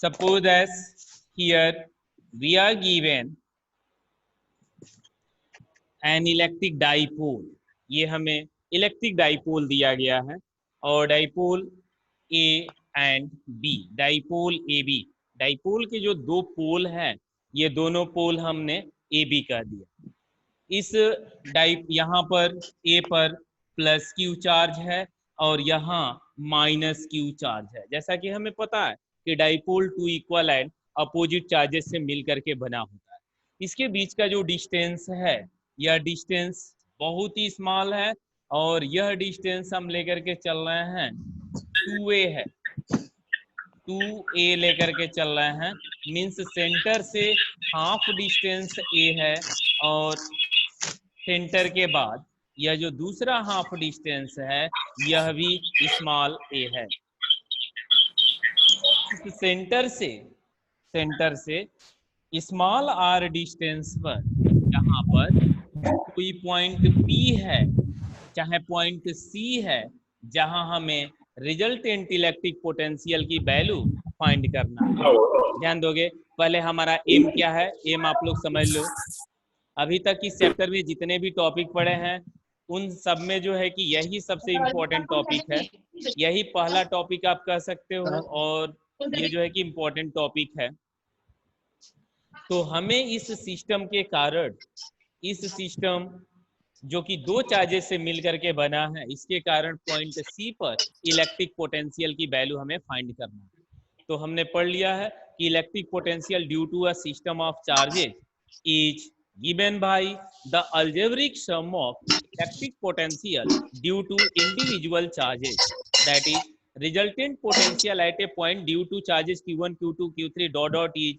Suppose as here we are given an electric dipole, ये हमें electric dipole दिया गया है और dipole A and B, dipole A B, dipole के जो दो पोल हैं ये दोनों पोल हमने ए बी कर दिया। इस यहाँ पर ए पर प्लस क्यू चार्ज है और यहाँ माइनस क्यू चार्ज है। जैसा कि हमें पता है कि dipole two equal and opposite charges से मिल करके बना होता है। इसके बीच का जो डिस्टेंस है यह डिस्टेंस बहुत ही स्मॉल है और यह डिस्टेंस हम लेकर के चल रहे हैं 2a है, 2a लेकर के चल रहे हैं। मीन्स सेंटर से हाफ डिस्टेंस a है और सेंटर के बाद यह जो दूसरा हाफ डिस्टेंस है यह भी स्मॉल a है। सेंटर से स्मॉल r डिस्टेंस पर यहाँ पर कोई पॉइंट P है चाहे पॉइंट C है जहां हमें रिजल्टेंट इलेक्ट्रिक पोटेंशियल की वैल्यू फाइंड करना है। ध्यान दोगे, पहले हमारा एम क्या है, एम आप लोग समझ लो। अभी तक इस चैप्टर में जितने भी टॉपिक पढ़े हैं उन सब में जो है कि यही सबसे इम्पोर्टेंट टॉपिक है, यही पहला टॉपिक आप कह सकते हो और ये जो है कि इम्पोर्टेंट टॉपिक है। तो हमें इस सिस्टम के कारण, इस सिस्टम जो कि दो चार्जेस से मिलकर के बना है, इसके कारण पॉइंट सी पर इलेक्ट्रिक पोटेंशियल की वैल्यू हमें फाइंड करना है। तो हमने पढ़ लिया है कि electric potential due to a system of charges is given by the algebraic sum of electric potential due to individual charges, that is resultant potential at a point due to charges q1 q2 q3 dot dot is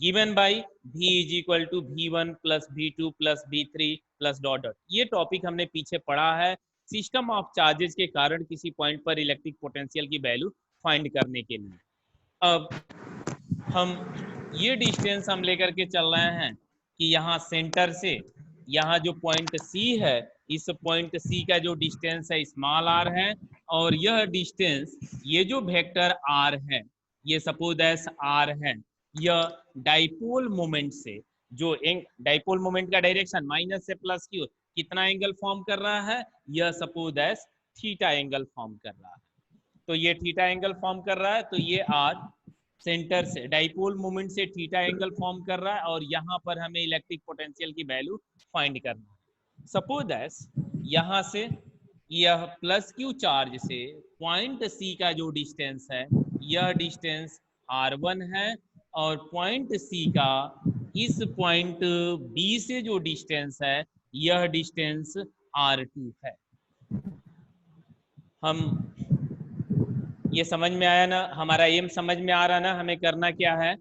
given by v is equal to v1 plus v2 plus v3 plus dot dot। ये topic हमने पीछे पढ़ा है system of charges के कारण किसी point पर electric potential की वैल्यू फाइंड करने के लिए। अब हम ये डिस्टेंस हम लेकर के चल रहे हैं कि यहाँ सेंटर से यहाँ जो पॉइंट C है, इस पॉइंट C का जो डिस्टेंस है स्मॉल r है और यह डिस्टेंस, ये जो वेक्टर r है, ये सपोज एस r है, यह डाइपोल मोमेंट से, जो डाइपोल मोमेंट का डायरेक्शन माइनस से प्लस की कितना एंगल फॉर्म कर रहा है, यह suppose S theta angle form कर रहा है। तो ये थीटा एंगल फॉर्म कर रहा है, तो ये r सेंटर से डाइपोल मोमेंट से थीटा एंगल फॉर्म कर रहा है और यहाँ पर हमें इलेक्ट्रिक पोटेंशियल की वैल्यू फाइंड करना है। सपोज एस यहाँ से यह प्लस क्यू चार्ज से पॉइंट सी का जो डिस्टेंस है यह डिस्टेंस r1 है और पॉइंट सी का इस पॉइंट बी से जो डिस्टेंस है यह डिस्टेंस r2 है। हम ये समझ में आया ना, हमारा एम समझ में आ रहा ना, हमें करना क्या है?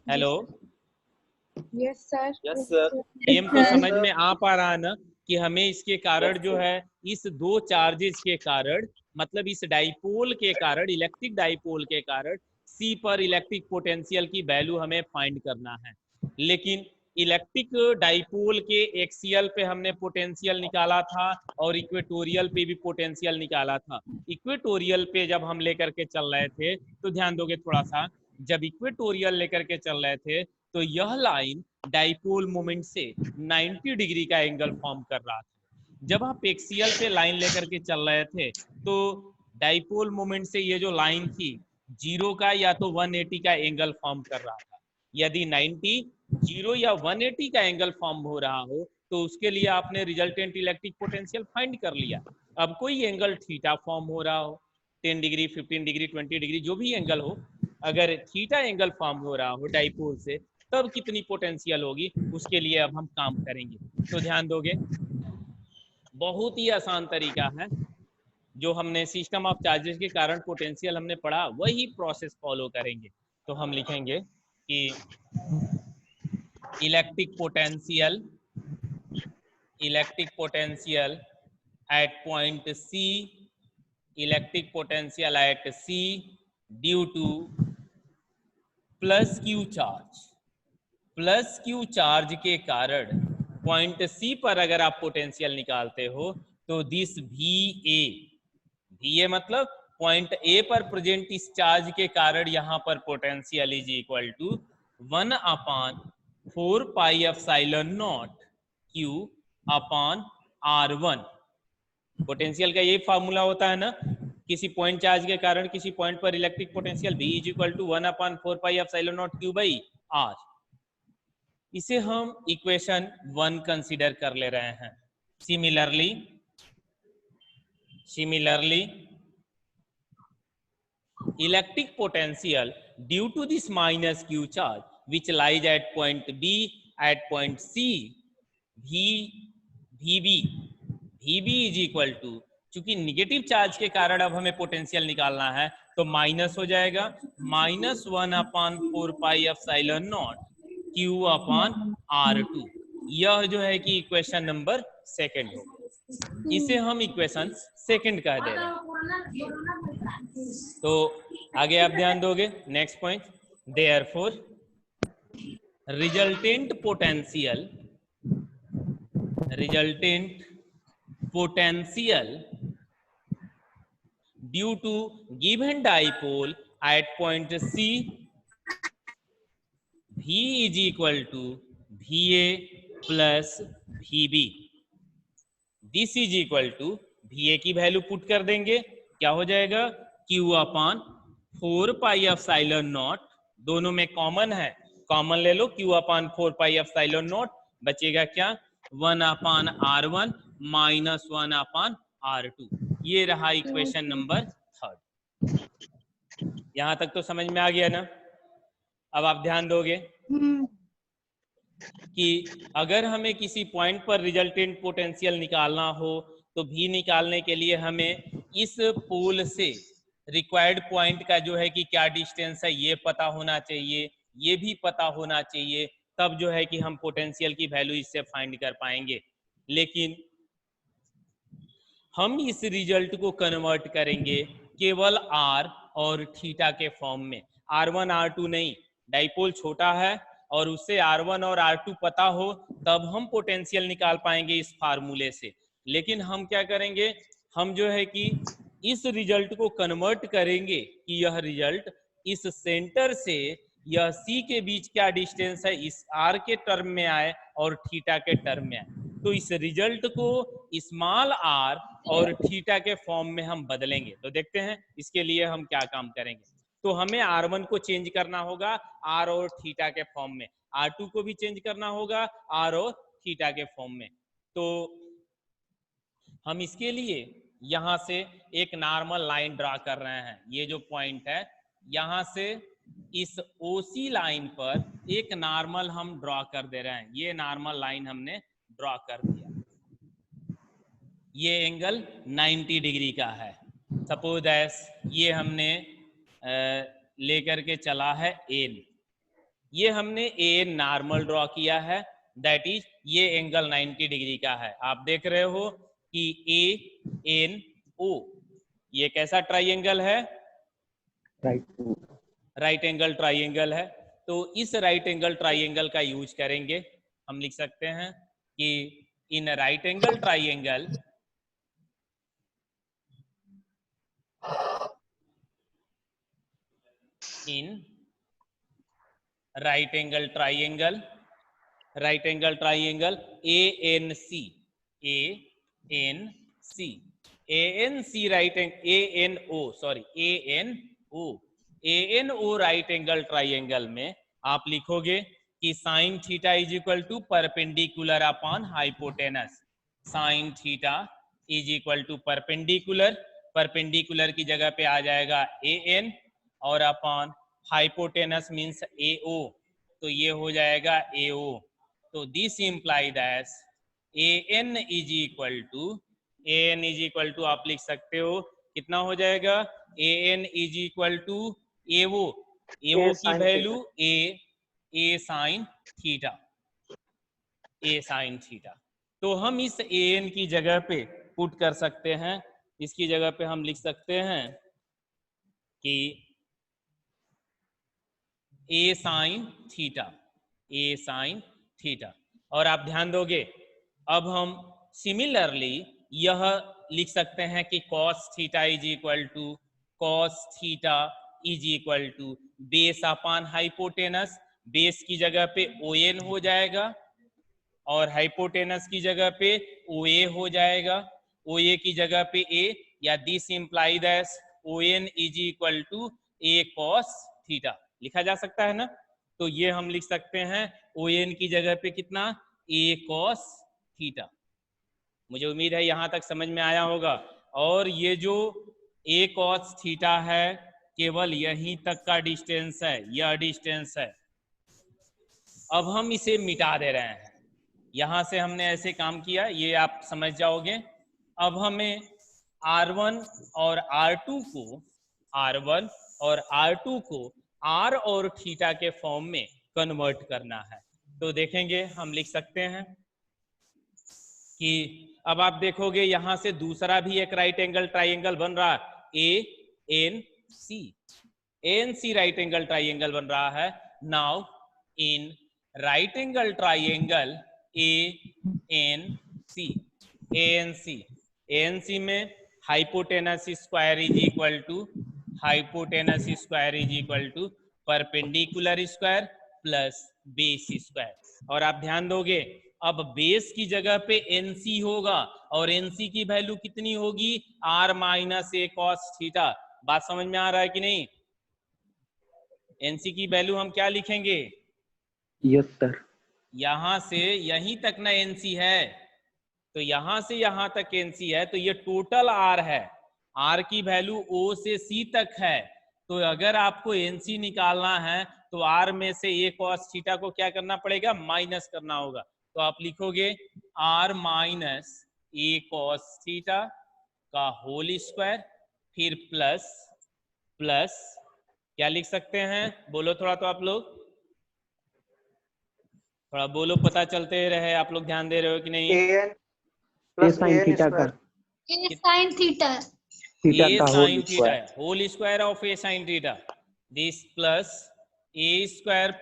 Hello, yes sir. Yes sir. एम तो समझ में आ पा रहा है ना कि हमें इसके कारण जो है इस दो चार्जेस के कारण, मतलब इस डाइपोल के कारण, इलेक्ट्रिक डाइपोल के कारण सी पर इलेक्ट्रिक पोटेंशियल की वैल्यू हमें फाइंड करना है। लेकिन इलेक्ट्रिक डाइपोल के एक्सियल पे हमने पोटेंशियल निकाला था और इक्वेटोरियल पे भी पोटेंशियल निकाला था। इक्वेटोरियल पे जब हम लेकर के चल रहे थे तो ध्यान दोगे थोड़ा सा, जब इक्वेटोरियल लेकर के चल रहे थे तो यह लाइन डाइपोल मोमेंट से 90 डिग्री का एंगल फॉर्म कर रहा था। जब आप एक्सियल पे लाइन लेकर के चल रहे थे तो डाइपोल मोमेंट से ये जो लाइन थी 0 का या तो 180 का एंगल फॉर्म कर रहा था। यदि 90, 0 या 180 का एंगल फॉर्म हो रहा हो तो उसके लिए आपने रिजल्टेंट इलेक्ट्रिक पोटेंशियल फाइंड कर लिया। अब कोई एंगल थीटा फॉर्म हो रहा हो, 10 डिग्री, 15 डिग्री, 20 डिग्री, जो भी एंगल हो, अगर थीटा एंगल फॉर्म हो रहा हो डाइपोल से, तब कितनी पोटेंशियल होगी उसके लिए अब हम काम करेंगे। तो ध्यान दोगे, बहुत ही आसान तरीका है, जो हमने सिस्टम ऑफ चार्जेस के कारण पोटेंशियल हमने पढ़ा वही प्रोसेस फॉलो करेंगे। तो हम लिखेंगे कि electric potential at point C, electric potential at C due to plus q charge के कारण पॉइंट सी पर अगर आप पोटेंशियल निकालते हो तो दिस वी ए मतलब पॉइंट ए पर प्रेजेंट इस चार्ज के कारण यहाँ पर potential is equal to 1/4 pi epsilon naught Q upon R1। Potential का यही फार्मूला होता है ना, किसी पॉइंट चार्ज के कारण किसी पॉइंट पर electric potential V is equal to 1/4 pi epsilon naught Q by R। इसे हम इक्वेशन 1 कंसीडर कर ले रहे हैं। Similarly, electric potential due to this minus Q charge which lies at point B at point C, VB is equal to, चूंकि negative charge के कारण अब हमें पोटेंशियल निकालना है तो माइनस हो जाएगा -1/4 pi epsilon naught Q upon R2। यह जो है कि इक्वेशन नंबर सेकंड हो, इसे हम इक्वेशन सेकंड कह दे रहे हैं। तो आगे आप ध्यान दोगे next point, therefore resultant potential due to given dipole at point C V is equal to VA प्लस VB। This is equal to VA की वैल्यू पुट कर देंगे, क्या हो जाएगा Q upon 4 pi epsilon naught, दोनों में कॉमन है, कॉमन ले लो, Q upon 4 pi epsilon naught, बचेगा क्या 1/R1 माइनस 1/R2। ये रहा इक्वेशन नंबर थर्ड। यहां तक तो समझ में आ गया ना। अब आप ध्यान दोगे कि अगर हमें किसी पॉइंट पर रिजल्टेंट पोटेंशियल निकालना हो तो भी निकालने के लिए हमें इस पोल से रिक्वायर्ड पॉइंट का जो है कि क्या डिस्टेंस है ये पता होना चाहिए, ये भी पता होना चाहिए, तब जो है कि हम पोटेंशियल की वैल्यू इससे फाइंड कर पाएंगे। लेकिन हम इस रिजल्ट को कन्वर्ट करेंगे केवल R और थीटा के फॉर्म में, R1 R2 नहीं। डाइपोल छोटा है और उससे R1 और R2 पता हो तब हम पोटेंशियल निकाल पाएंगे इस फार्मूले से। लेकिन हम क्या करेंगे, हम जो है कि इस रिजल्ट को कन्वर्ट करेंगे कि यह रिजल्ट इस सेंटर से यह C के बीच क्या डिस्टेंस है इस R के टर्म में आए और थीटा के टर्म में आए। तो इस रिजल्ट को स्मॉल r और थीटा के फॉर्म में हम बदलेंगे। तो देखते हैं इसके लिए हम क्या काम करेंगे। तो हमें R1 को चेंज करना होगा R और थीटा के फॉर्म में, R2 को भी चेंज करना होगा R और थीटा के फॉर्म में। तो हम इसके लिए यहां से एक नॉर्मल लाइन ड्रा कर रहे हैं। ये जो पॉइंट है यहां से इस OC लाइन पर एक नॉर्मल हम ड्रॉ कर दे रहे हैं। ये नॉर्मल लाइन हमने ड्रॉ कर दिया। ये एंगल 90 डिग्री का है। सपोज एस ये हमने लेकर के चला है एन, ये हमने एन नॉर्मल ड्रॉ किया है, दैट इज ये एंगल 90 डिग्री का है। आप देख रहे हो कि ए एन ओ ये कैसा ट्राइंगल है, राइट एंगल ट्राइंगल है। तो इस राइट एंगल ट्राइंगल का यूज करेंगे। हम लिख सकते हैं कि in right angle triangle in right angle triangle ANC right ANO right angle triangle में आप लिखोगे कि sine theta is equal to perpendicular upon hypotenuse. Sine theta is equal to perpendicular की जगह पे आ जाएगा AN और अपॉन हाइपोटेनस मींस AO, तो ये हो जाएगा AO। तो this implied as AN is equal to आप लिख सकते हो कितना हो जाएगा, AN is equal to AO की वैल्यू A साइन थीटा। तो हम इस AN की जगह पे पुट कर सकते हैं, इसकी जगह पे हम लिख सकते हैं कि A साइन थीटा। और आप ध्यान दोगे अब हम सिमिलरली यह लिख सकते हैं कि cos theta is equal to cos theta is equal to base upon hypotenuse. Base की जगह पे ON हो जाएगा और हाइपोटेनस की जगह पे OA हो जाएगा, OA की जगह पे A, या this imply that ON is equal to A cos theta लिखा जा सकता है ना। तो ये हम लिख सकते हैं ON की जगह पे कितना, A cos थीटा। मुझे उम्मीद है यहां तक समझ में आया होगा। और ये जो A cos थीटा है केवल यहीं तक का डिस्टेंस है, यह डिस्टेंस है। अब हम इसे मिटा दे रहे हैं, यहां से हमने ऐसे काम किया, ये आप समझ जाओगे। अब हमें R1 और R2 को R और थीटा के फॉर्म में कन्वर्ट करना है। तो देखेंगे हम लिख सकते हैं कि अब आप देखोगे यहां से दूसरा भी एक राइट एंगल ट्राइंगल बन रहा है, ANC राइट एंगल ट्राइंगल बन रहा है। Now in right angle triangle ANC में hypotenuse square is equal to perpendicular square plus base square. और आप ध्यान दोगे अब बेस की जगह पे NC होगा और NC की वैल्यू कितनी होगी, R minus A cos theta. बात समझ में आ रहा है कि नहीं। NC की वैल्यू हम क्या लिखेंगे, यस सर। यहां से यहीं तक ना NC है, तो यहां से यहां तक NC है, तो ये टोटल R है। R की वैल्यू O से C तक है। तो अगर आपको NC निकालना है तो R में से A cos थीटा को क्या करना पड़ेगा, माइनस करना होगा। तो आप लिखोगे R minus A cos theta का होल स्क्वायर, फिर प्लस क्या लिख सकते हैं, बोलो थोड़ा, तो आप लोग थोड़ा बोलो, पता चलते रहे। आप लोग ध्यान दे रहे हो कि नहीं। AN plus AN A sin theta. A sin theta, whole square of A sin theta, this plus A square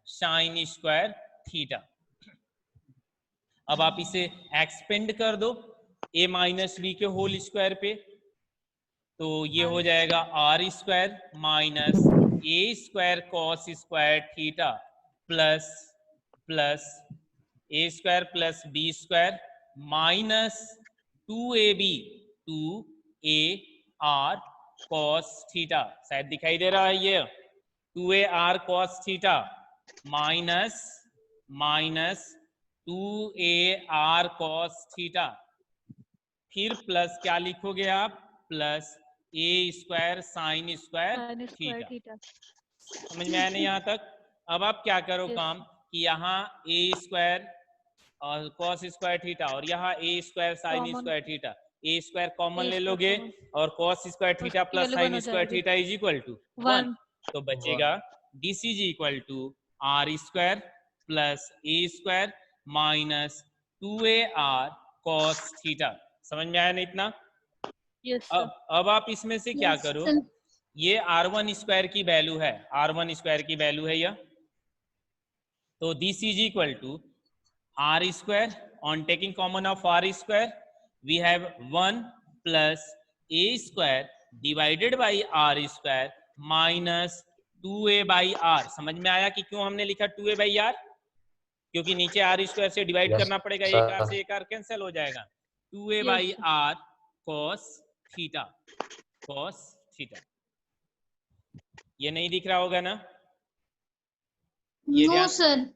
sin square theta। अब आप इसे एक्सपेंड कर दो A माइनस B के होल स्क्वायर पे, तो ये हो जाएगा R square minus A square cos square theta plus A square plus B square minus 2AR cos theta. शायद दिखाई दे रहा है ये 2AR cos theta minus 2AR cos theta, फिर प्लस क्या लिखोगे आप, plus A square sine square theta. समझ में आया नहीं यहाँ तक। अब आप क्या करो काम कि यहाँ A स्क्वायर और कॉस स्क्वायर थीटा और यहाँ A square sine square theta, A square common ले लोगे और cos square theta plus sine square theta is equal to 1। तो बचेगा this is equal to R square plus A square minus 2AR cos theta. समझ में आया नहीं इतना। अब आप इसमें से क्या करो, ये R1 स्क्वायर की वैल्यू है, R1 स्क्वायर की वैल्यू है यह, तो this is equal to R square, on taking common of R square we have 1 plus A square divided by R square minus 2A by R। समझ में आया कि क्यों हमने लिखा 2A by R, क्योंकि नीचे R स्क्वायर से डिवाइड करना पड़ेगा, एक R से एक R कैंसिल हो जाएगा। 2A by R cos theta, ये नहीं दिख रहा होगा ना, ये No sir.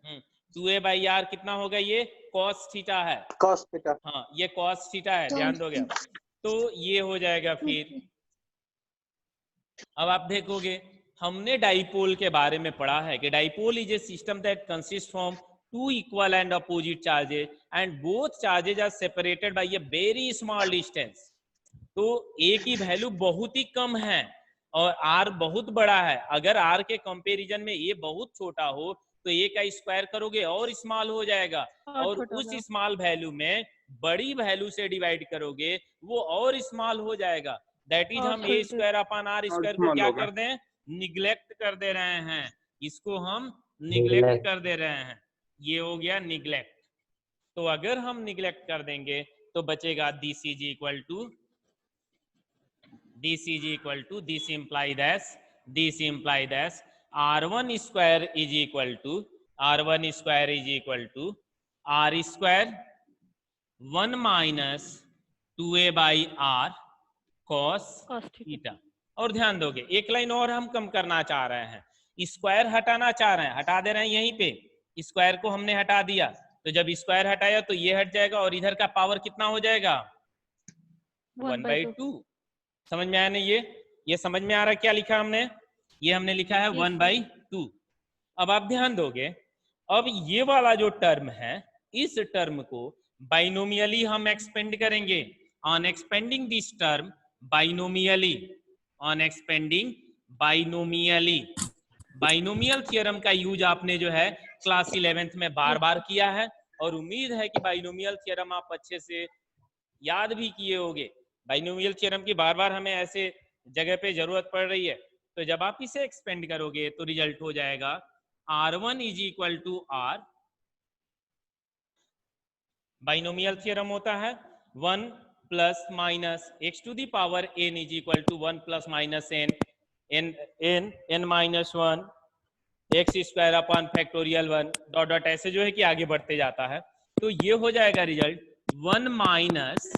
2A by R कितना होगा, ये cos थीटा है, cos थीटा, हाँ ये cos थीटा है, ध्यान दोगे आप। तो ये हो जाएगा। फिर अब आप देखोगे हमने डाइपोल के बारे में पढ़ा है कि dipole is a system that consist from two equal and opposite charges and both charges are separated by a very small distance. तो A की वैल्यू बहुत ही कम है और R बहुत बड़ा है। अगर R के कंपैरिजन में A बहुत छोटा हो तो A का स्क्वायर करोगे और स्मॉल हो जाएगा, और उस स्मॉल वैल्यू में बड़ी वैल्यू से डिवाइड करोगे वो और स्मॉल हो जाएगा। दैट इज हम A square upon R square को क्या कर दें, निग्लेक्ट कर दे रहे हैं, इसको हम निग्लेक्ट कर दे रहे हैं, ये हो गया निग्लेक्ट। तो अगर हम निग्लेक्ट कर देंगे तो बचेगा this is equal to this is equal to this imply thus R1 square is equal to R1 square is equal to R square 1 minus 2a by R cos theta. और ध्यान दोगे एक लाइन और हम कम करना चाह रहे हैं, स्क्वायर हटाना चाह रहे हैं, हटा दे रहे हैं यहीं पे, स्क्वायर को हमने हटा दिया, तो जब स्क्वायर हटाया तो ये हट जाएगा और इधर का पावर कितना हो जाएगा 1/2। समझ में आया ना? ये समझ में आ रहा है क्या लिखा हमने? ये हमने लिखा है 1/2। अब आप ध्यान दोगे, अब ये वाला जो टर्म है इस टर्म को बाइनोमियली हम एक्सपेंड करेंगे। On expanding this term binomially, on expanding binomially, binomial theorem का यूज आपने जो है क्लास 11th में बार बार किया है और उम्मीद है कि बाइनोमियल थ्योरम आप अच्छे से याद भी किए होंगे। बाइनोमियल थ्योरम की बार बार हमें ऐसे जगह पे जरूरत पड़ रही है, तो जब आप इसे एक्सपेंड करोगे तो रिजल्ट हो जाएगा R1 is equal to R, binomial theorem होता है 1 plus minus x to the power n is equal to 1 plus minus n minus 1 x square upon factorial 1 dot dot ऐसे जो है कि आगे बढ़ते जाता है। तो ये हो जाएगा result 1 minus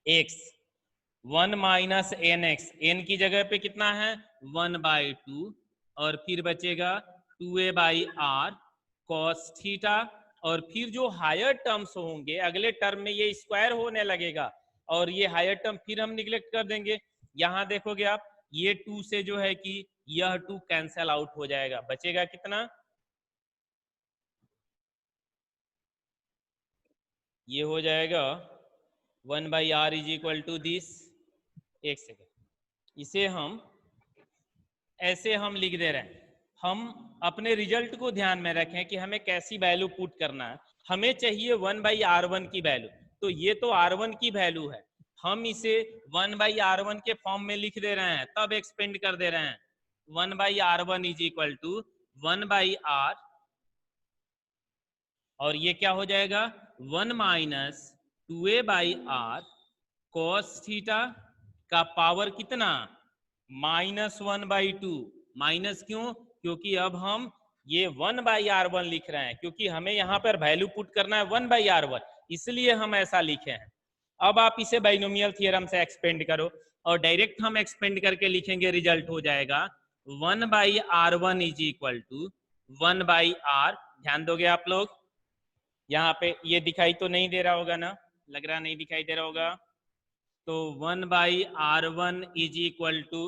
x 1 minus n x, n की जगह पे कितना है 1/2 और फिर बचेगा 2a by r cos theta. और फिर जो हायर टर्म्स होंगे अगले टर्म में ये स्क्वायर होने लगेगा और ये हायर टर्म फिर हम निगलेक्ट कर देंगे। यहां देखोगे आप ये 2 से जो है कि यह 2 कैंसल आउट हो जाएगा, बचेगा कितना, ये हो जाएगा 1/r is equal to this. एक सेकेंड, इसे हम ऐसे हम लिख दे रहे हैं। हम अपने रिजल्ट को ध्यान में रखें कि हमें कैसी वैल्यू पुट करना है। हमें चाहिए 1/r1 की वैल्यू, तो ये तो r1 की वैल्यू है, हम इसे 1/r1 के फॉर्म में लिख दे रहे हैं, तब एक्सपेंड कर दे रहे हैं 1/r1 is equal to 1/r, और ये क्या हो जाएगा 1 minus 2a by r cos theta का पावर कितना -1/2। माइनस क्यों? क्योंकि अब हम ये 1/r1 लिख रहे हैं, क्योंकि हमें यहाँ पर वैल्यू पुट करना है 1/r1, इसलिए हम ऐसा लिखे हैं। अब आप इसे बाइनोमियल थ्योरम से एक्सपेंड करो और डायरेक्ट हम एक्सपेंड करके लिखेंगे, रिजल्ट हो जाएगा 1/r1 is equal to 1/r। ध्यान दोगे आप लोग, यहाँ पे ये दिखाई तो नहीं दे रहा होगा ना, लग रहा नहीं दिखाई दे रहा होगा, तो 1/r1 is equal to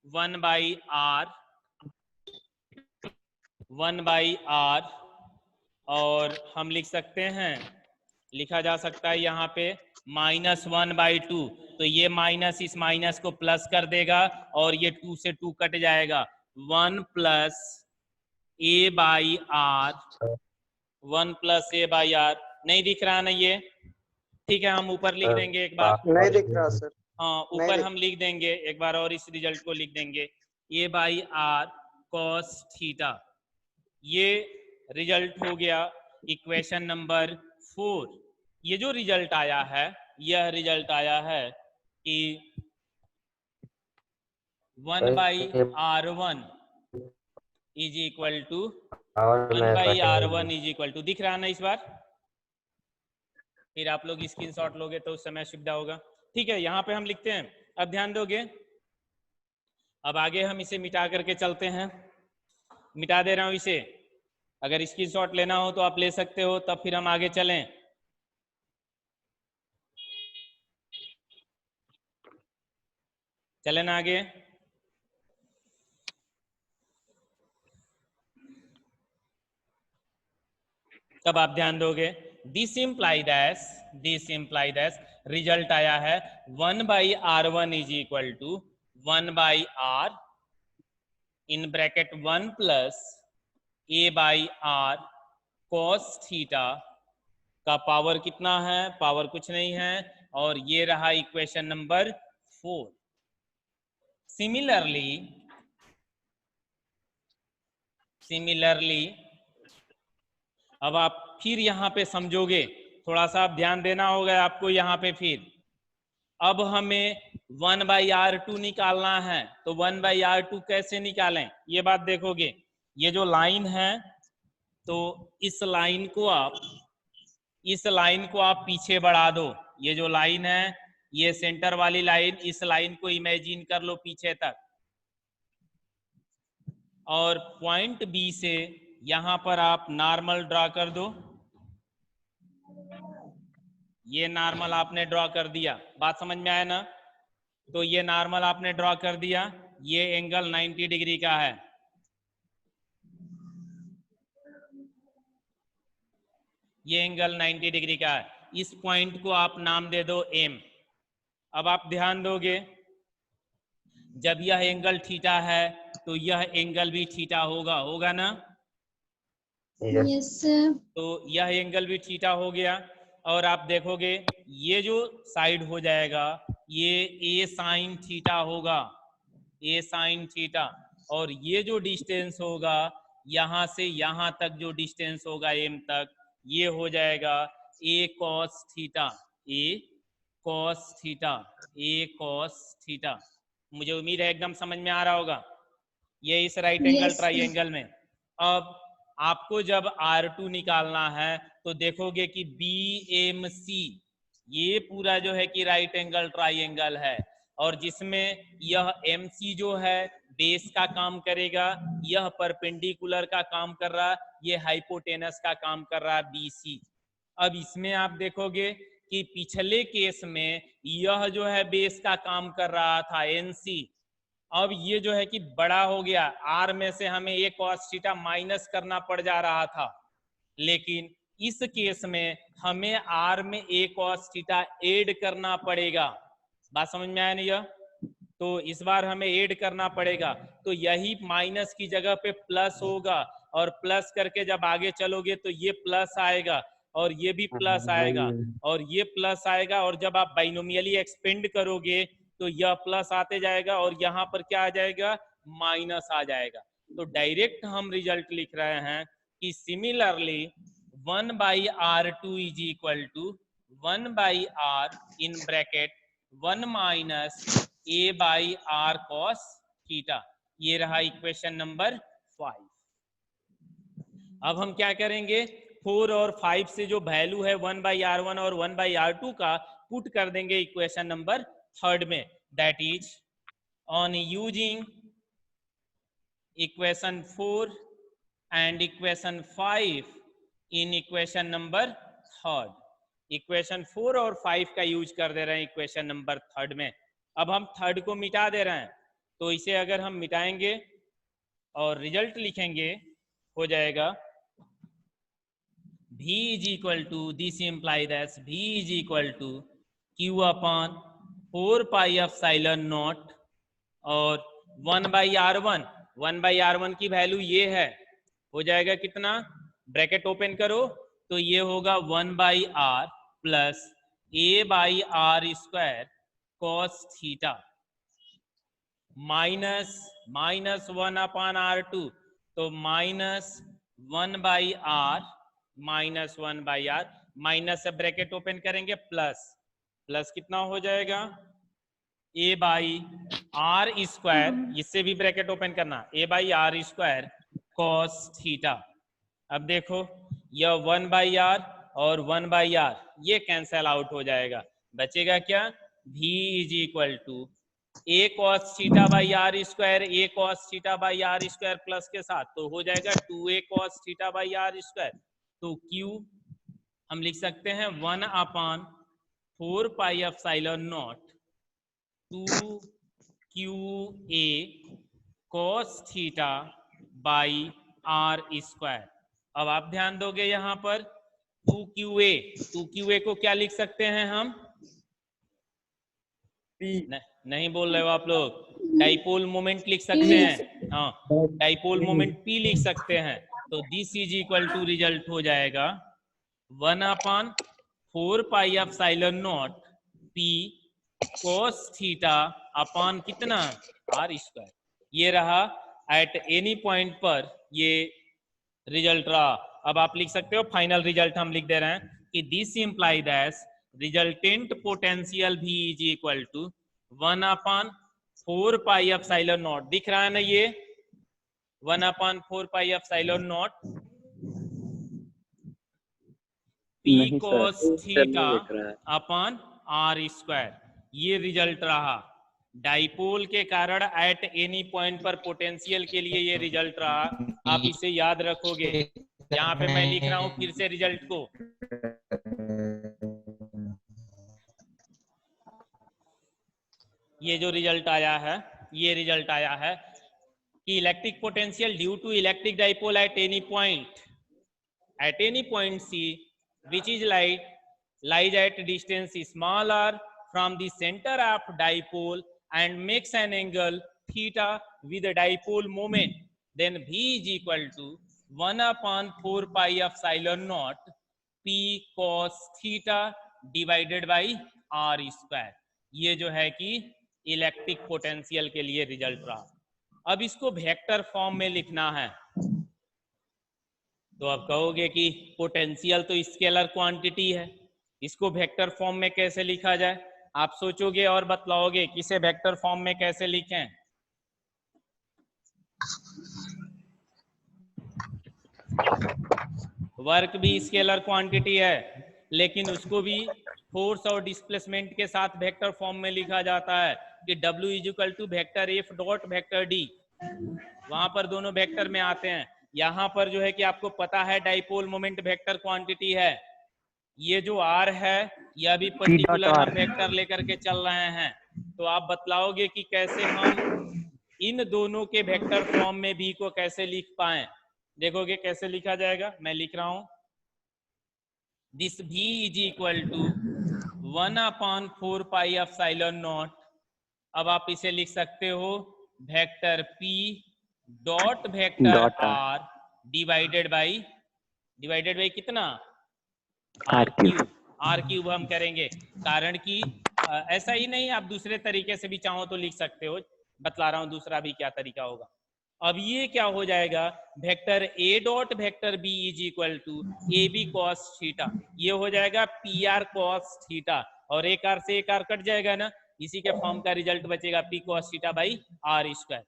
1/r, 1/r, और हम लिख सकते हैं, लिखा जा सकता है यहाँ पे -1/2, तो ये माइनस इस माइनस को प्लस कर देगा और ये 2 से 2 कट जाएगा, 1 प्लस a/r, 1 प्लस a/r। नहीं दिख रहा ना ये? ठीक है, हम ऊपर लिख देंगे एक बार, नहीं दिख रहा सर। हाँ ऊपर हम लिख देंगे एक बार और इस रिजल्ट को लिख देंगे a/r cos थीटा। ये रिजल्ट हो गया इक्वेशन नंबर 4। ये जो रिजल्ट आया है, यह रिजल्ट आया है कि 1/r1 is equal to 1/r1 is equal to, दिख रहा ना इस बार? फिर आप लोग स्क्रीनशॉट लोगे तो उस समय सुविधा होगा। ठीक है, यहाँ पे हम लिखते हैं, अब ध्यान दोगे, अब आगे हम इसे मिटा करके चलते हैं, मिटा दे रहा हूं इसे, अगर स्क्रीनशॉट लेना हो तो आप ले सकते हो, तब फिर हम आगे चलें। चलें ना आगे, तब आप ध्यान दोगे दिस इम्प्लाई दैट रिजल्ट आया है 1/r1 is equal to 1/r in bracket 1 plus a/r cos theta का पावर कितना है, पावर कुछ नहीं है, और ये रहा इक्वेशन नंबर 4। सिमिलरली अब आप फिर यहाँ पे समझोगे, थोड़ा सा आप ध्यान देना होगा आपको यहाँ पे, फिर अब हमें 1/r2 निकालना है, तो 1/r2 कैसे निकालें ये बात देखोगे। ये जो लाइन है तो इस लाइन को आप पीछे बढ़ा दो। ये जो लाइन है, ये सेंटर वाली लाइन, इस लाइन को इमेजिन कर लो पीछे तक, और पॉइंट बी से यहां पर आप नॉर्मल ड्रॉ कर दो। ये नॉर्मल आपने ड्रॉ कर दिया, बात समझ में आया ना। तो ये नॉर्मल आपने ड्रॉ कर दिया, ये एंगल 90 डिग्री का है। ये एंगल 90 डिग्री का है। इस पॉइंट को आप नाम दे दो एम। अब आप ध्यान दोगे, जब यह एंगल थीटा है तो यह एंगल भी थीटा होगा ना। Yes sir. तो यह एंगल भी थीटा हो गया। और आप देखोगे ये जो साइड हो जाएगा ये ए साइन थीटा होगा, ए साइन थीटा। और ये जो डिस्टेंस होगा यहां से यहां तक, जो डिस्टेंस होगा एम तक, ये हो जाएगा ए कॉस थीटा, ए कॉस थीटा, ए कॉस थीटा। मुझे उम्मीद है एकदम समझ में आ रहा होगा। ये इस राइट एंगल Yes, ट्राइंगल में। अब आपको जब R2 निकालना है तो देखोगे कि BMC ये पूरा जो है कि राइट एंगल ट्राइंगल है, और जिसमें यह MC जो है बेस का काम करेगा, यह परपेंडिकुलर का काम कर रहा, ये हाइपोटेनस का काम कर रहा BC। अब इसमें आप देखोगे कि पिछले केस में यह जो है बेस का काम कर रहा था NC। अब ये जो है कि बड़ा हो गया, आर में से हमें एक कॉस थीटा माइनस करना पड़ जा रहा था, लेकिन इस केस में हमें आर में एक कॉस थीटा ऐड करना पड़ेगा। बात समझ में आया नहीं? यह तो इस बार हमें ऐड करना पड़ेगा, तो यही माइनस की जगह पे प्लस होगा, और प्लस करके जब आगे चलोगे तो ये प्लस आएगा और ये भी प्लस आएगा और ये प्लस आएगा, और जब आप बाइनोमियली एक्सपेंड करोगे तो यह प्लस आते जाएगा और यहाँ पर क्या आ जाएगा, माइनस आ जाएगा। तो डायरेक्ट हम रिजल्ट लिख रहे हैं कि similarly 1/r2 is equal to 1/r in bracket 1 minus a/r cos theta. ये रहा इक्वेशन नंबर 5। अब हम क्या करेंगे, 4 और 5 से जो वैल्यू है 1/r1 और 1/r2 का पुट कर देंगे इक्वेशन नंबर 3 में। That is on using equation 4 and equation 5 in equation number 3। Equation 4 और 5 का यूज कर दे रहे हैं इक्वेशन नंबर 3 में। अब हम 3 को मिटा दे रहे हैं, तो इसे अगर हम मिटाएंगे और रिजल्ट लिखेंगे, हो जाएगा V is equal to, this implies that V is equal to Q upon 4 pi epsilon naught और 1/r1, 1/r1 की वैल्यू ये है, हो जाएगा कितना, ब्रैकेट ओपन करो तो ये होगा 1/r plus a/r square cos theta minus 1/r2, तो minus 1/r minus 1/r, minus से ब्रैकेट ओपन करेंगे प्लस कितना हो जाएगा, a/r स्क्वायर, इससे भी ब्रैकेट ओपन करना, a/r स्क्वायर cos थीटा। अब देखो यह 1/r और 1/r ये कैंसल आउट हो जाएगा, बचेगा क्या, v is equal to a cos theta by r square, a cos theta by r square plus के साथ, तो हो जाएगा 2a cos theta by r square. तो q हम लिख सकते हैं 1/4 pi epsilon naught 2qa cos theta by r square. अब आप ध्यान दोगे यहाँ पर 2qa को क्या लिख सकते हैं हम, नहीं बोल रहे हो आप लोग, डाइपोल मोमेंट लिख सकते हैं, हाँ डाइपोल मोमेंट P लिख सकते हैं। तो this is equal to result हो जाएगा 1/4 pi epsilon naught P cos theta upon कितना, r स्क्वायर। ये रहा एट एनी पॉइंट पर ये रिजल्ट रहा। अब आप लिख सकते हो, फाइनल रिजल्ट हम लिख दे रहे हैं कि this imply that resultant potential V is equal to 1/4 pi epsilon naught. दिख रहा है ना ये 1/4 पाई एप्सिलॉन नॉट P नहीं cos सर, थीटा नहीं दिख रहा है। Upon R square. ये रिजल्ट रहा डाइपोल के कारण एट एनी पॉइंट पर पोटेंशियल के लिए ये रिजल्ट रहा। आप इसे याद रखोगे। यहाँ पे मैं लिख रहा हूं फिर से रिजल्ट को। ये जो रिजल्ट आया है, ये रिजल्ट आया है कि electric potential due to electric dipole at any point C which is lies at distance small r from the center of dipole and makes an angle theta with a dipole moment, then V is equal to 1/4 pi epsilon naught P cos theta divided by R square। ये जो है कि electric potential के लिए result रहा। अब इसको vector form में लिखना है। तो आप कहोगे कि पोटेंशियल तो स्केलर क्वांटिटी है, इसको वेक्टर फॉर्म में कैसे लिखा जाए? आप सोचोगे और बतलाओगे किसे वेक्टर फॉर्म में कैसे लिखें। वर्क भी स्केलर क्वांटिटी है, लेकिन उसको भी फोर्स और डिस्प्लेसमेंट के साथ वेक्टर फॉर्म में लिखा जाता है कि W is equal to vector F dot vector D। वहां पर दोनों वेक्टर में आते हैं। यहाँ पर जो है कि आपको पता है डाइपोल मोमेंट वेक्टर क्वांटिटी है। ये जो R है यह भी पर्टिकुलर हम वेक्टर लेकर के चल रहे हैं। तो आप बतलाओगे कि कैसे हम इन दोनों के वेक्टर फॉर्म में भी को कैसे लिख पाए। देखोगे कैसे लिखा जाएगा। मैं लिख रहा हूं this V is equal to 1/4 pi epsilon naught. अब आप इसे लिख सकते हो vector P dot vector R divided by कितना R क्यूब हम करेंगे। कारण कि ऐसा ही नहीं, आप दूसरे तरीके से भी चाहो तो लिख सकते हो। बतला रहा हूं दूसरा भी क्या तरीका होगा। अब ये क्या हो जाएगा vector A dot vector B is equal to AB cos theta. ये हो जाएगा PR cos थीटा और एक R से एक R कट जाएगा ना, इसी के फॉर्म का रिजल्ट बचेगा P cos theta by R square.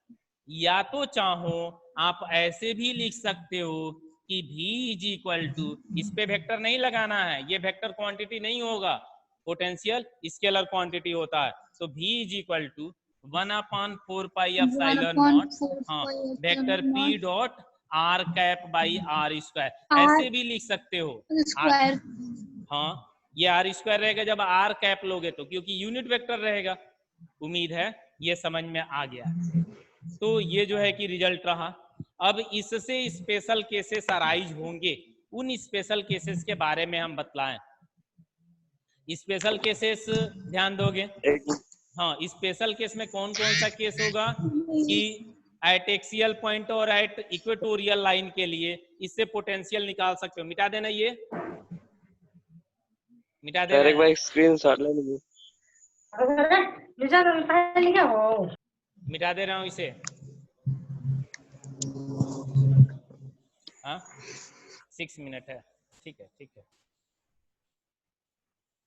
या तो चाहो आप ऐसे भी लिख सकते हो कि V इज इक्वल टू, इस पे वेक्टर नहीं लगाना है, ये वेक्टर क्वांटिटी नहीं होगा, पोटेंशियल स्केलर क्वांटिटी होता है। तो V is equal to 1/4 pi epsilon naught vector P dot R cap by R square. ऐसे भी लिख सकते हो स्क्वायर। हाँ, ये R स्क्वायर रहेगा जब R कैप लोगे तो, क्योंकि यूनिट वेक्टर रहेगा। उम्मीद है ये समझ में आ गया। तो ये जो है कि रिजल्ट रहा। अब इससे स्पेशल केसेस अराइज होंगे, उन स्पेशल केसेस के बारे में हम बतलाएं। स्पेशल केसेस ध्यान दोगे। हाँ, स्पेशल केस में कौन कौन सा केस होगा कि एट एक्सियल पॉइंट और एट इक्वेटोरियल लाइन के लिए इससे पोटेंशियल निकाल सकते हो। मिटा देना, ये मिटा देना। एक बार स्क्रीनशॉट ले लीजिए। मिटा दे रहा हूँ इसे। हाँ 6 मिनट है, ठीक है ठीक है,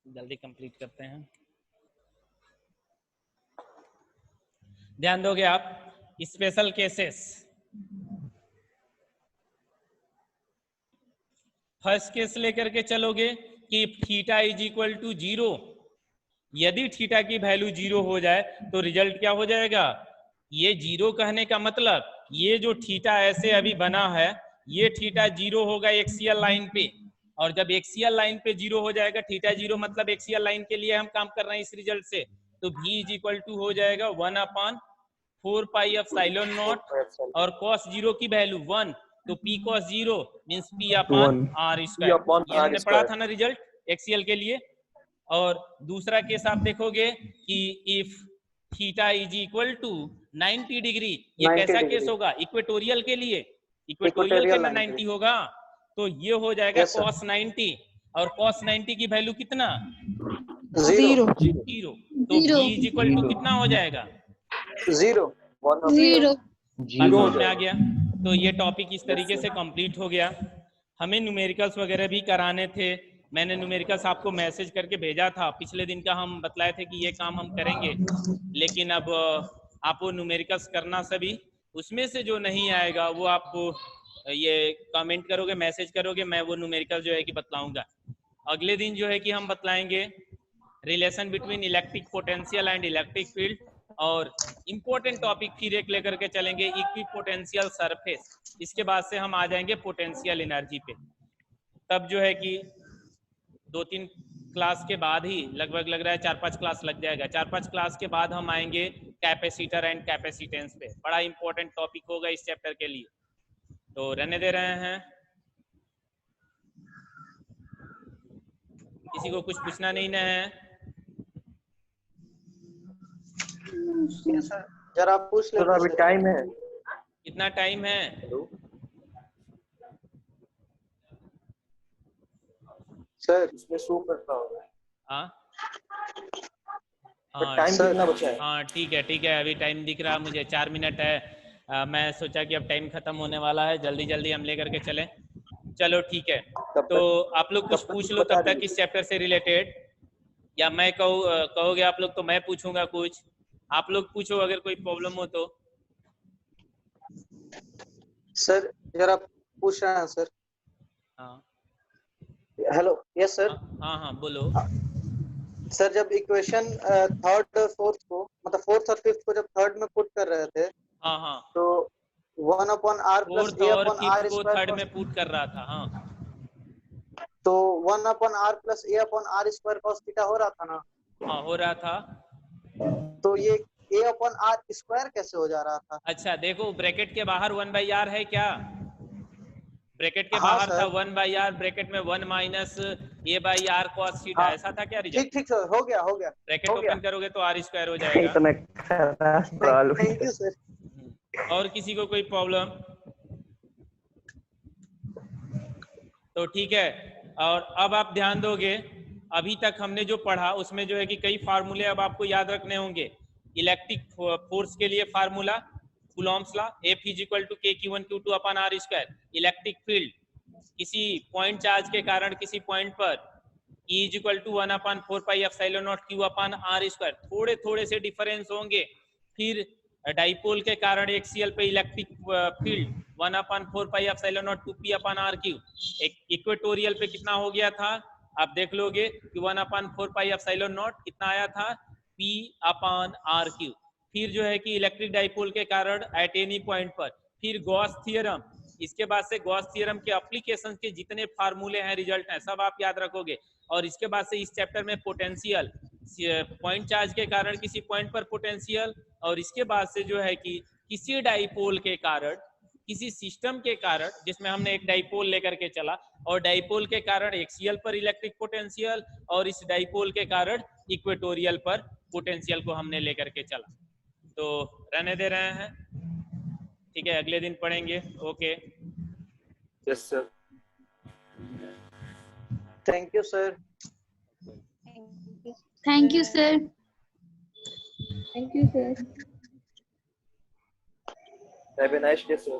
जल्दी कंप्लीट करते हैं। ध्यान दोगे आप स्पेशल केसेस। फर्स्ट केस लेकर के चलोगे कि थीटा इज इक्वल टू 0। यदि थीटा की वैल्यू 0 हो जाए तो रिजल्ट क्या हो जाएगा। ये 0 कहने का मतलब ये जो थीटा ऐसे अभी बना है ये थीटा 0 होगा एक्सियल लाइन पे, और जब एक्सियल लाइन पे 0 हो जाएगा थीटा 0 मतलब एक्सियल लाइन के लिए हम काम कर रहे हैं इस रिजल्ट से। तो V इज इक्वल टू हो जाएगा 1/4 पाई एप्सिलॉन नॉट और cos 0 की वैल्यू 1, तो P cos 0 means P upon R square. ये हमने पढ़ा था ना रिजल्ट एक्सियल के लिए। और दूसरा केस आप देखोगे कि if theta is equal to 90 degree, ये कैसा केस होगा इक्वेटोरियल के लिए, इक्वेटोरियल के ना 90 होगा, तो ये हो जाएगा cos 90 और cos 90 की वैल्यू कितना 0। तो V इज इक्वल टू कितना हो जाएगा 0। में आ गया। तो ये टॉपिक इस तरीके से कंप्लीट हो गया। हमें न्यूमेरिकल्स वगैरह भी कराने थे, मैंने न्यूमेरिकल्स आपको मैसेज करके भेजा था, पिछले दिन का हम बतलाए थे कि ये काम हम करेंगे, लेकिन अब आप वो न्यूमेरिकल्स करना सभी, उसमें से जो नहीं आएगा वो आप ये कमेंट करोगे, मैसेज करोगे, मैं वो न्यूमेरिकल जो है कि बतलाऊंगा। अगले दिन जो है कि हम बतलाएंगे relation between electric potential and electric field, और इम्पोर्टेंट टॉपिक फिर एक लेकर के चलेंगे इक्विपोटेंशियल सरफेस। इसके बाद से हम आ जाएंगे पोटेंशियल एनर्जी पे। तब जो है कि 2-3 क्लास के बाद ही, लगभग लग रहा है 4-5 क्लास लग जाएगा, 4-5 क्लास के बाद हम आएंगे कैपेसिटर एंड कैपेसिटेंस पे। बड़ा इंपॉर्टेंट टॉपिक होगा इस चैप्टर के लिए, तो रहने दे रहे हैं। किसी को कुछ पूछना नहीं ना है? जरा आप पूछ ले। अभी टाइम है, कितना टाइम है? सर इसमें शो करता होगा। हाँ टाइम कितना बचा है? हाँ ठीक है, अभी टाइम दिख रहा है मुझे, 4 मिनट है। मैं सोचा कि अब टाइम खत्म होने वाला है, जल्दी जल्दी हम लेकर के चलें। चलो ठीक है, तो आप लोग कुछ पूछ लो तब तक इस चैप्टर से रिलेटेड, या मैं कहोगे आप लोग तो मैं पूछूंगा कुछ, आप लोग पूछो अगर कोई प्रॉब्लम हो तो। सर जरा पूछ रहे हैं सर। हाँ हेलो, यस सर। हाँ बोलो। सर जब इक्वेशन थर्ड फोर्थ को, मतलब फोर्थ और फिफ्थ को जब थर्ड में पुट कर रहे थे, हाँ तो 1/r प्लस फोर्थ a और अपॉन फिफ्थ r को स्क्वायर, थर्ड में पुट कर रहा था। हाँ तो 1/r plus a upon r square cos theta हो रहा था ना? हाँ हो रहा था। तो ये a अपॉन r स्क्वायर कैसे हो जा रहा था? अच्छा देखो, ब्रैकेट के बाहर 1/r है क्या? ब्रैकेट के हाँ बाहर था सर। 1/r, ब्रैकेट में 1 माइनस a/r cos थीटा, हाँ ऐसा था क्या रिजल्ट? ठीक सर, हो गया ब्रैकेट हो गया। ओपन करोगे तो r स्क्वायर हो जाएगा। इतना प्रॉब्लम। Thank you sir. और किसी को कोई प्रॉब्लम? तो ठीक है, और अब आप ध्यान दोगे, अभी तक हमने जो पढ़ा उसमें जो है कि कई फार्मूले अब आपको याद रखने होंगे। इलेक्ट्रिक फोर्स के लिए formula Coulomb's law, F = k/Q1 Q2 / r square. Electric field किसी पॉइंट चार्ज के कारण किसी पॉइंट पर E = 1/4πε0 Q/r स्क्वायर। थोड़े थोड़े से डिफरेंस होंगे। फिर डाइपोल के कारण एक्सियल पे इलेक्ट्रिक फील्ड 1/4πε0 2p/r3। इक्वेटोरियल पे कितना हो गया था आप देख लोगे कि 1/4πε0 कितना आया था, p/r3। फिर जो है कि इलेक्ट्रिक डाइपोल के कारण एट एनी पॉइंट पर, फिर गॉस थ्योरम, इसके बाद से गॉस थ्योरम के एप्लीकेशन के जितने फार्मूले हैं, रिजल्ट हैं, सब आप याद रखोगे। और इसके बाद से इस चैप्टर में पोटेंशियल, पॉइंट चार्ज के कारण किसी पॉइंट पर पोटेंशियल, और इसके बाद से जो है कि किसी डाइपोल के कारण, किसी सिस्टम के कारण, जिसमें हमने एक डाइपोल लेकर के चला, और डाइपोल के कारण एक्सियल पर इलेक्ट्रिक पोटेंशियल, और इस डाइपोल के कारण इक्वेटोरियल पर पोटेंशियल को हमने लेकर के चला। तो रहने दे रहे हैं, ठीक है, अगले दिन पढ़ेंगे। Okay, yes sir. Thank you sir. Thank you, sir. Thank you, sir. Have a nice day, sir.